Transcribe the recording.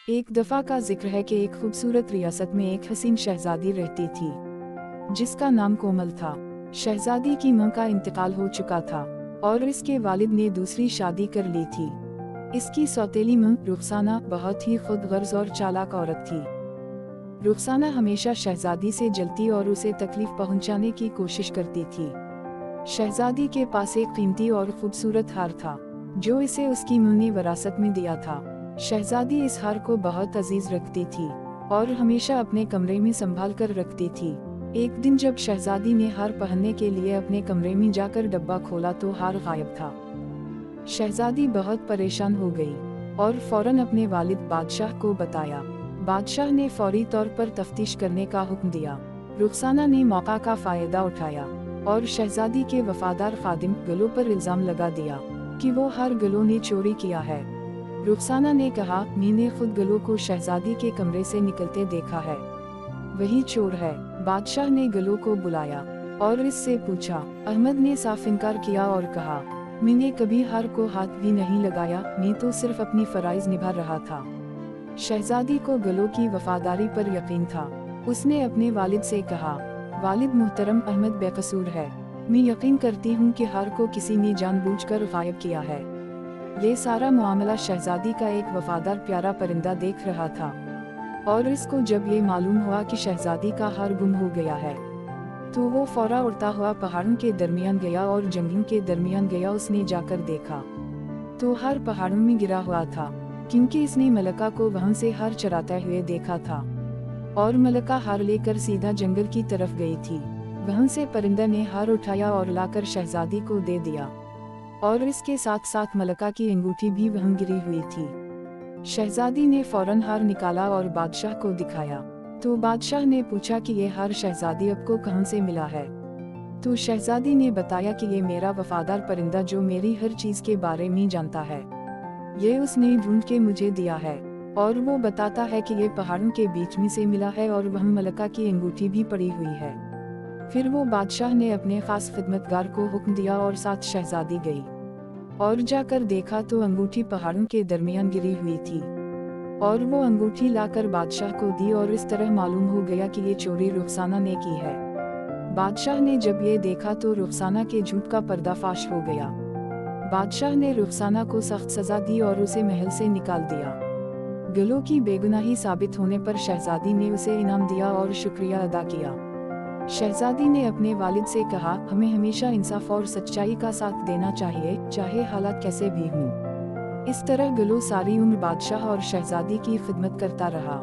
एक दफा का जिक्र है कि एक खूबसूरत रियासत में एक हसीन शहजादी रहती थी जिसका नाम कोमल था। शहजादी की मां का इंतकाल हो चुका था और इसके वालिद ने दूसरी शादी कर ली थी। इसकी सौतेली मां रुखसाना बहुत ही खुदगर्ज और चालाक औरत थी। रुखसाना हमेशा शहजादी से जलती और उसे तकलीफ पहुंचाने की कोशिश करती थी। शहजादी के पास एक कीमती और खूबसूरत हार था जो इसे उसकी मां ने विरासत में दिया था। शहजादी इस हार को बहुत अजीज रखती थी और हमेशा अपने कमरे में संभाल कर रखती थी। एक दिन जब शहजादी ने हार पहनने के लिए अपने कमरे में जाकर डब्बा खोला तो हार गायब था। शहजादी बहुत परेशान हो गई और फौरन अपने वालिद बादशाह को बताया। बादशाह ने फौरी तौर पर तफ्तीश करने का हुक्म दिया। रुखसाना ने मौका का फायदा उठाया और शहजादी के वफादार खादिम गलो पर इल्जाम लगा दिया कि वो हार गलो ने चोरी किया है। रुखसाना ने कहा, मैंने खुद गलो को शहजादी के कमरे से निकलते देखा है, वही चोर है। बादशाह ने गलो को बुलाया और इससे पूछा। अहमद ने साफ इनकार किया और कहा, मैंने कभी हार को हाथ भी नहीं लगाया, मैं तो सिर्फ अपनी फराइज निभा रहा था। शहजादी को गलो की वफादारी पर यकीन था। उसने अपने वालिद से कहा, वालिद मोहतरम, अहमद बेकसूर है। मैं यकीन करती हूँ कि हार को किसी ने जानबूझकर गायब किया है। ये सारा मामला शहजादी का एक वफादार प्यारा परिंदा देख रहा था और इसको जब ये मालूम हुआ कि शहजादी का हार गुम हो गया है तो वो फौरा उड़ता हुआ पहाड़ों के दरमियान गया और जंगलों के दरमियान गया। उसने जाकर देखा तो हार पहाड़ों में गिरा हुआ था क्योंकि इसने मलका को वहां से हार चराते हुए देखा था और मलका हार लेकर सीधा जंगल की तरफ गई थी। वहां से परिंदा ने हार उठाया और लाकर शहजादी को दे दिया और इसके साथ साथ मलका की अंगूठी भी वहां गिरी हुई थी। शहजादी ने फौरन हार निकाला और बादशाह को दिखाया तो बादशाह ने पूछा कि ये हार शहजादी आपको कहां से मिला है। तो शहजादी ने बताया कि ये मेरा वफादार परिंदा जो मेरी हर चीज के बारे में जानता है, ये उसने ढूंढ के मुझे दिया है और वो बताता है कि ये पहाड़ों के बीच में से मिला है और वहाँ मलका की अंगूठी भी पड़ी हुई है। फिर वो बादशाह ने अपने खास खिदमतगार को हुक्म दिया और साथ शहजादी गई और जाकर देखा तो अंगूठी पहाड़ों के दरमियान गिरी हुई थी और वो अंगूठी लाकर बादशाह को दी और इस तरह मालूम हो गया कि ये चोरी रुखसाना ने की है। बादशाह ने जब ये देखा तो रुखसाना के झूठ का पर्दाफाश हो गया। बादशाह ने रुखसाना को सख्त सजा दी और उसे महल से निकाल दिया। गलो की बेगुनाही साबित होने पर शहजादी ने उसे इनाम दिया और शुक्रिया अदा किया। शहजादी ने अपने वालिद से कहा, हमें हमेशा इंसाफ और सच्चाई का साथ देना चाहिए, चाहे हालात कैसे भी हों। इस तरह गलो सारी उम्र बादशाह और शहजादी की खिदमत करता रहा।